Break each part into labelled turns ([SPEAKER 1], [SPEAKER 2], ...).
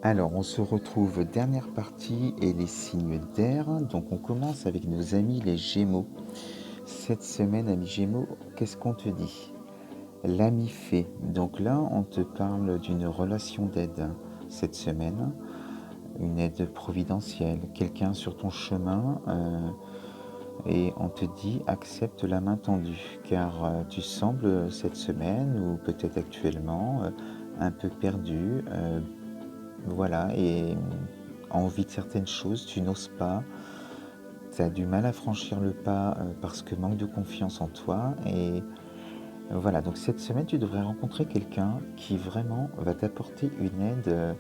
[SPEAKER 1] Alors, on se retrouve dernière partie et les signes d'air. Donc, on commence avec nos amis les Gémeaux. Cette semaine, amis Gémeaux, qu'est-ce qu'on te dit? L'ami fait. Donc là, on te parle d'une relation d'aide cette semaine, une aide providentielle, quelqu'un sur ton chemin, et on te dit accepte la main tendue, car tu sembles cette semaine, ou peut-être actuellement, un peu perdu, voilà, et envie de certaines choses, tu n'oses pas, tu as du mal à franchir le pas parce que manque de confiance en toi. Et voilà, donc cette semaine, tu devrais rencontrer quelqu'un qui vraiment va t'apporter une aide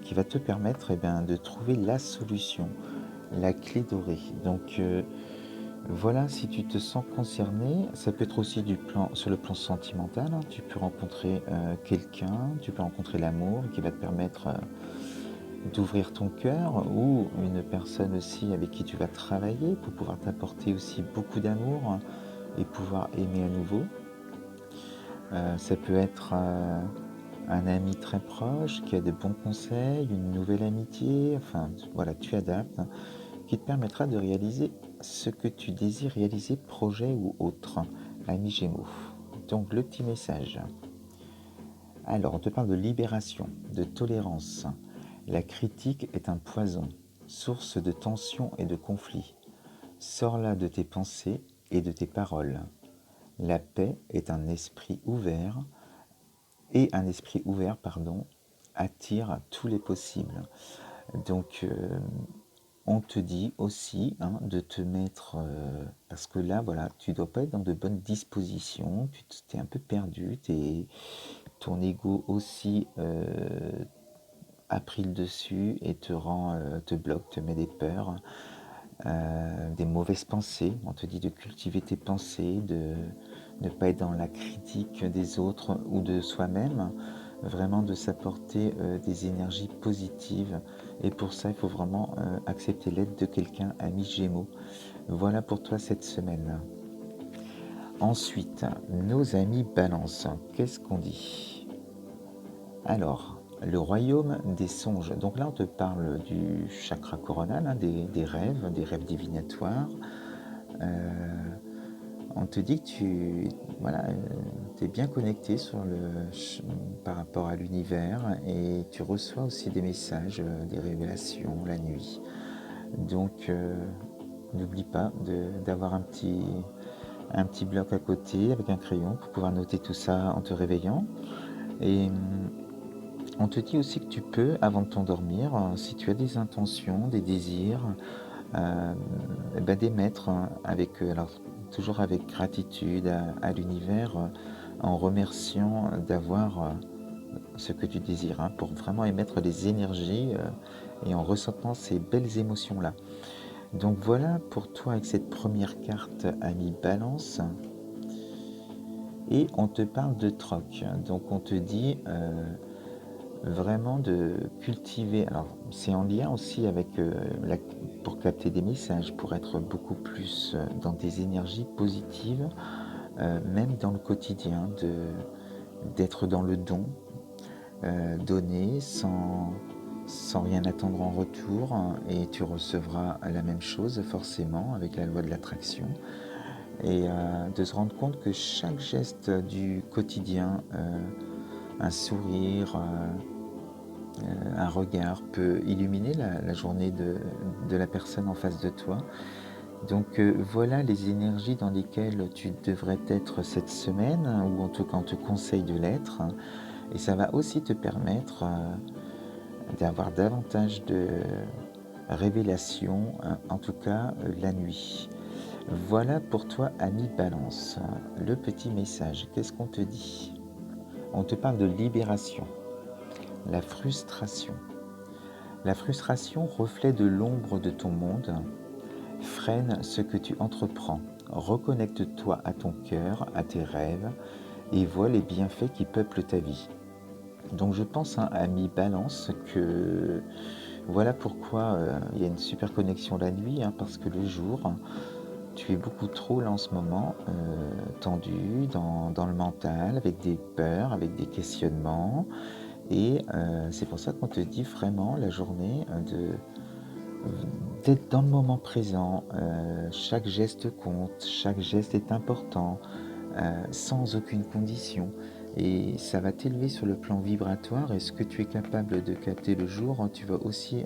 [SPEAKER 1] qui va te permettre de trouver la solution, la clé dorée. Donc voilà, si tu te sens concerné, ça peut être aussi sur le plan sentimental, hein. Tu peux rencontrer quelqu'un, tu peux rencontrer l'amour qui va te permettre d'ouvrir ton cœur, ou une personne aussi avec qui tu vas travailler pour pouvoir t'apporter aussi beaucoup d'amour et pouvoir aimer à nouveau. Ça peut être un ami très proche qui a de bons conseils, une nouvelle amitié, enfin voilà, tu adaptes, hein, qui te permettra de réaliser ce que tu désires réaliser, projet ou autre, ami Gémeaux. Donc le petit message. Alors, on te parle de libération, de tolérance. La critique est un poison, source de tensions et de conflits. Sors-la de tes pensées et de tes paroles. La paix est un esprit ouvert, et un esprit ouvert, pardon, attire tous les possibles. Donc, on te dit aussi, hein, de te mettre, parce que là, voilà, tu dois pas être dans de bonnes dispositions, tu t'es un peu perdu, ton ego aussi a pris le dessus et te bloque, te met des peurs, des mauvaises pensées. On te dit de cultiver tes pensées, de ne pas être dans la critique des autres ou de soi-même, vraiment de s'apporter des énergies positives. Et pour ça, il faut vraiment accepter l'aide de quelqu'un, ami Gémeaux. Voilà pour toi cette semaine. Ensuite, nos amis Balance, qu'est-ce qu'on dit? Alors, le royaume des songes. Donc là, on te parle du chakra coronal, hein, des rêves divinatoires. Euh, on te dit que tu voilà, es bien connecté par rapport à l'univers, et tu reçois aussi des messages, des révélations la nuit. Donc, n'oublie pas d'avoir un petit bloc à côté avec un crayon pour pouvoir noter tout ça en te réveillant. Et on te dit aussi que tu peux, avant de t'endormir, si tu as des intentions, des désirs, euh, d'émettre alors toujours avec gratitude à l'univers, en remerciant d'avoir ce que tu désires, hein, pour vraiment émettre des énergies et en ressentant ces belles émotions-là. Donc voilà pour toi avec cette première carte, ami Balance. Et on te parle de troc. Donc on te dit vraiment de cultiver. Alors, c'est en lien aussi avec pour capter des messages, pour être beaucoup plus dans des énergies positives, même dans le quotidien, d'être dans le don, donner sans rien attendre en retour, et tu recevras la même chose forcément avec la loi de l'attraction. Et de se rendre compte que chaque geste du quotidien, un sourire, un regard peut illuminer la journée de la personne en face de toi. Donc voilà les énergies dans lesquelles tu devrais être cette semaine, ou en tout cas on te conseille de l'être. Et ça va aussi te permettre d'avoir davantage de révélations, en tout cas la nuit. Voilà pour toi, ami Balance. Le petit message, qu'est-ce qu'on te dit? On te parle de libération, la frustration. La frustration, reflet de l'ombre de ton monde, freine ce que tu entreprends. Reconnecte-toi à ton cœur, à tes rêves, et vois les bienfaits qui peuplent ta vie. Donc je pense, hein, ami Balance, que voilà pourquoi il y a une super connexion la nuit, hein, parce que le jour, tu es beaucoup trop là en ce moment, tendu dans le mental, avec des peurs, avec des questionnements. Et c'est pour ça qu'on te dit vraiment la journée d'être dans le moment présent. Chaque geste compte, chaque geste est important, sans aucune condition. Et ça va t'élever sur le plan vibratoire et ce que tu es capable de capter le jour, tu vas aussi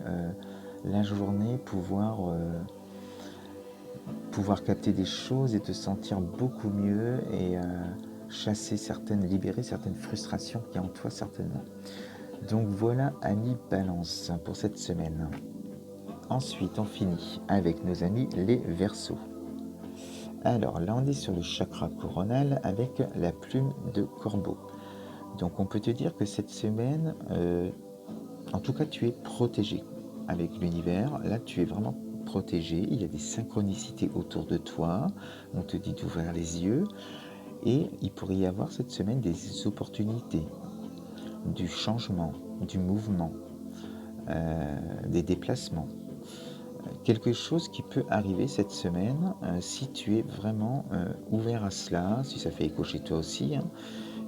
[SPEAKER 1] la journée pouvoir capter des choses et te sentir beaucoup mieux et libérer certaines frustrations qu'il y a en toi certainement. Donc voilà, ami Balance pour cette semaine. Ensuite, on finit avec nos amis les Verseaux. Alors là, on est sur le chakra coronal avec la plume de corbeau. Donc on peut te dire que cette semaine, en tout cas, tu es protégé avec l'univers. Là, tu es vraiment protégé. Il y a des synchronicités autour de toi. On te dit d'ouvrir les yeux. Et il pourrait y avoir cette semaine des opportunités, du changement, du mouvement, des déplacements. Quelque chose qui peut arriver cette semaine si tu es vraiment ouvert à cela, si ça fait écho chez toi aussi, hein,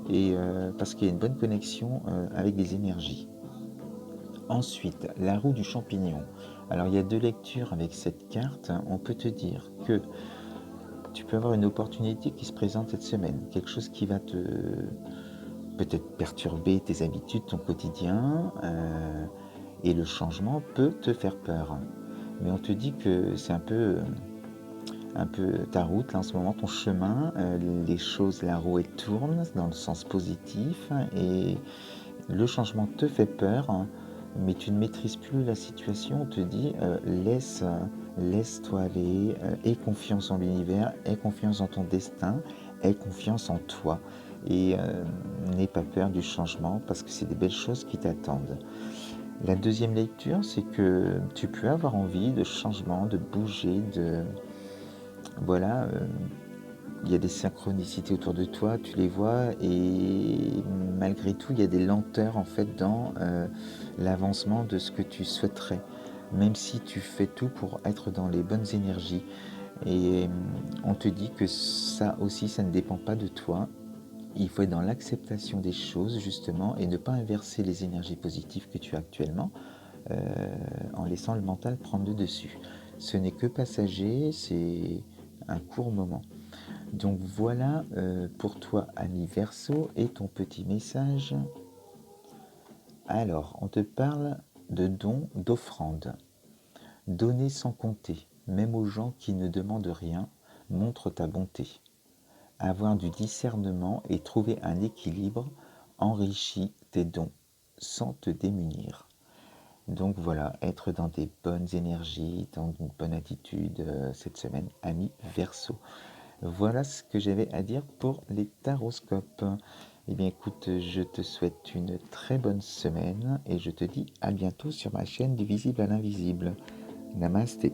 [SPEAKER 1] et parce qu'il y a une bonne connexion avec des énergies. Ensuite, la roue du champignon. Alors il y a deux lectures avec cette carte. On peut te dire que tu peux avoir une opportunité qui se présente cette semaine, quelque chose qui va te peut-être perturber tes habitudes, ton quotidien, et le changement peut te faire peur. Mais on te dit que c'est un peu ta route là, en ce moment, ton chemin, les choses, la roue elle tourne dans le sens positif et le changement te fait peur, hein, mais tu ne maîtrises plus la situation. On te dit laisse-toi aller, aie confiance en l'univers, aie confiance dans ton destin, aie confiance en toi et n'aie pas peur du changement parce que c'est des belles choses qui t'attendent. La deuxième lecture, c'est que tu peux avoir envie de changement, de bouger, voilà, il y a des synchronicités autour de toi, tu les vois, et malgré tout, il y a des lenteurs en fait dans l'avancement de ce que tu souhaiterais, même si tu fais tout pour être dans les bonnes énergies. Et on te dit que ça aussi, ça ne dépend pas de toi. Il faut être dans l'acceptation des choses justement et ne pas inverser les énergies positives que tu as actuellement en laissant le mental prendre le dessus. Ce n'est que passager, c'est un court moment. Donc voilà pour toi, ami Verseau, et ton petit message. Alors, on te parle de dons, d'offrandes. Donner sans compter, même aux gens qui ne demandent rien, montre ta bonté. Avoir du discernement et trouver un équilibre enrichit tes dons sans te démunir. Donc voilà, être dans des bonnes énergies, dans une bonne attitude cette semaine, ami Verseau. Voilà ce que j'avais à dire pour les taroscopes. Eh bien écoute, je te souhaite une très bonne semaine et je te dis à bientôt sur ma chaîne du visible à l'invisible. Namasté.